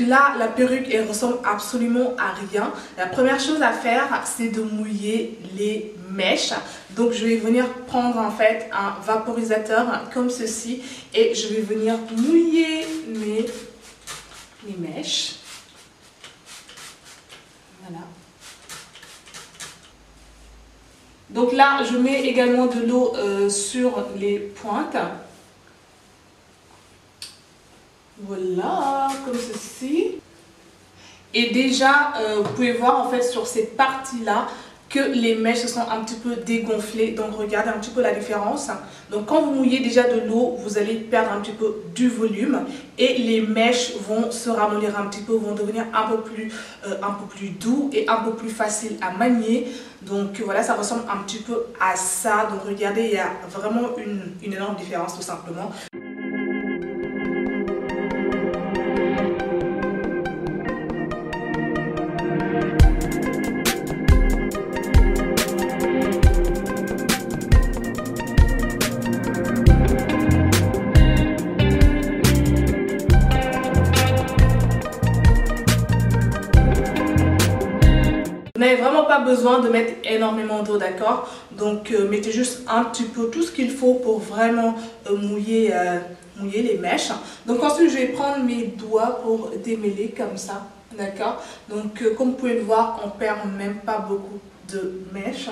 là, la perruque, elle ressemble absolument à rien. La première chose à faire, c'est de mouiller les mèches. Donc je vais venir prendre en fait un vaporisateur comme ceci et je vais venir mouiller mes mèches. Voilà. Donc là, je mets également de l'eau sur les pointes. Voilà, comme ceci. Et déjà, vous pouvez voir en fait sur cette partie-là que les mèches se sont un petit peu dégonflées. Donc regardez un petit peu la différence. Donc quand vous mouillez déjà de l'eau, vous allez perdre un petit peu du volume et les mèches vont se ramollir un petit peu, vont devenir un peu plus doux et un peu plus facile à manier. Donc voilà, ça ressemble un petit peu à ça. Donc regardez, il y a vraiment une énorme différence tout simplement. Vous n'avez vraiment pas besoin de mettre énormément d'eau, d'accord? Donc mettez juste un petit peu tout ce qu'il faut pour vraiment mouiller les mèches. Donc ensuite je vais prendre mes doigts pour démêler comme ça, d'accord? Donc comme vous pouvez le voir, on perd même pas beaucoup de mèches.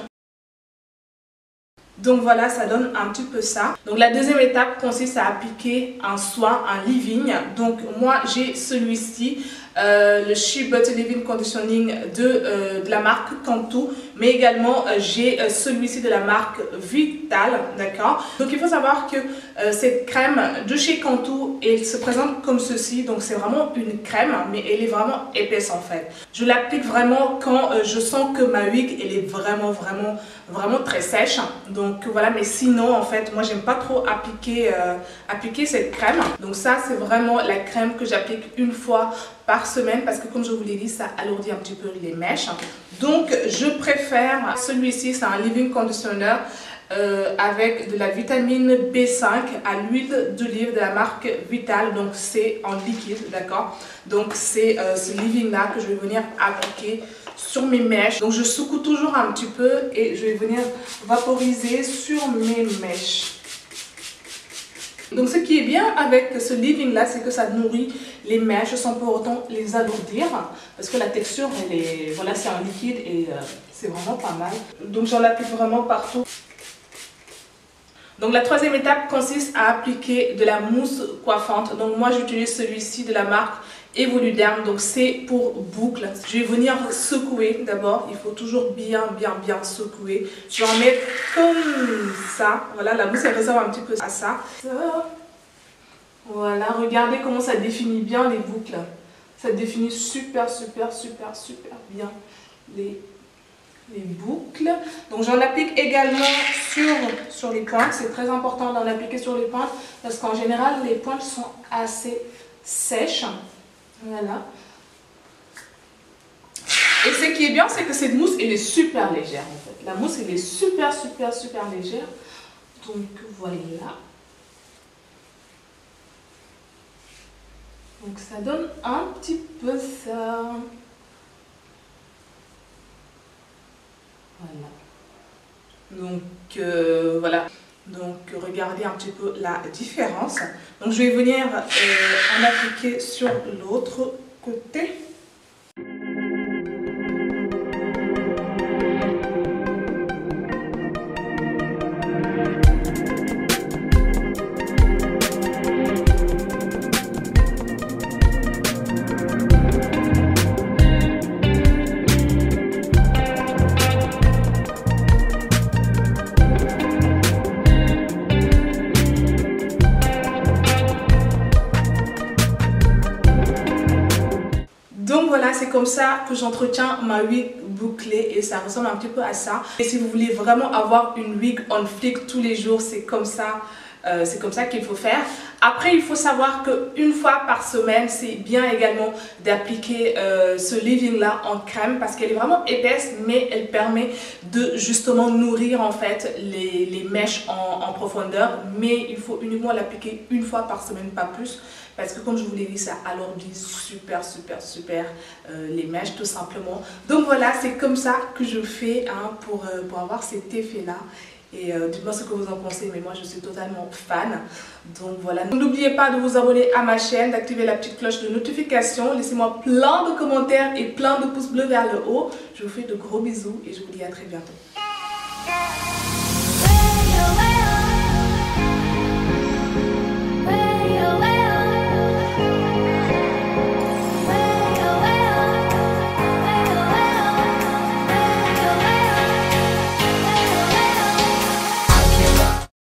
Donc voilà, ça donne un petit peu ça. Donc la deuxième étape consiste à appliquer un soin, un leave-in. Donc moi j'ai celui-ci, le Shea Butter Leave-in Conditioning de la marque Cantu. Mais également j'ai celui-ci de la marque Vital, d'accord. Donc il faut savoir que cette crème de chez Cantu, elle se présente comme ceci. Donc c'est vraiment une crème, mais elle est vraiment épaisse en fait. Je l'applique vraiment quand je sens que ma wig elle est vraiment très sèche. Donc voilà, mais sinon en fait moi j'aime pas trop appliquer cette crème. Donc ça c'est vraiment la crème que j'applique une fois par semaine parce que comme je vous l'ai dit, ça alourdit un petit peu les mèches. Donc je préfère celui-ci, c'est un leave-in conditioner avec de la vitamine B5 à l'huile d'olive de la marque Vital. Donc c'est en liquide, d'accord. Donc c'est ce leave-in là que je vais venir appliquer sur mes mèches. Donc je secoue toujours un petit peu et je vais venir vaporiser sur mes mèches. Donc ce qui est bien avec ce leave-in là, c'est que ça nourrit les mèches sans pour autant les alourdir. Parce que la texture, elle est, voilà, c'est un liquide et c'est vraiment pas mal. Donc j'en applique vraiment partout. Donc la troisième étape consiste à appliquer de la mousse coiffante. Donc moi j'utilise celui-ci de la marque Evoluderm, donc c'est pour boucles. Je vais venir secouer d'abord, il faut toujours bien secouer. Je vais en mettre comme ça, voilà, la mousse elle ressemble un petit peu à ça. Voilà, regardez comment ça définit bien les boucles. Ça définit super bien les boucles. Donc j'en applique également sur les pointes. C'est très important d'en appliquer sur les pointes parce qu'en général les pointes sont assez sèches. Voilà. Et ce qui est bien, c'est que cette mousse elle est super légère en fait. La mousse elle est super légère. Donc voilà. Donc ça donne un petit peu ça. Voilà. Donc voilà. Donc regardez un petit peu la différence. Donc je vais venir en appliquer sur l'autre côté. Donc voilà, c'est comme ça que j'entretiens ma wig bouclée et ça ressemble un petit peu à ça. Et si vous voulez vraiment avoir une wig on fleek tous les jours, c'est comme ça c'est comme ça qu'il faut faire. Après, il faut savoir qu'une fois par semaine, c'est bien également d'appliquer ce leave-in là en crème parce qu'elle est vraiment épaisse, mais elle permet de justement nourrir en fait les mèches en profondeur. Mais il faut uniquement l'appliquer une fois par semaine, pas plus. Parce que comme je vous l'ai dit, ça alourdit super les mèches tout simplement. Donc voilà, c'est comme ça que je fais hein, pour avoir cet effet là. Et dites-moi ce que vous en pensez, mais moi je suis totalement fan. Donc voilà, n'oubliez pas de vous abonner à ma chaîne, d'activer la petite cloche de notification. Laissez-moi plein de commentaires et plein de pouces bleus vers le haut. Je vous fais de gros bisous et je vous dis à très bientôt.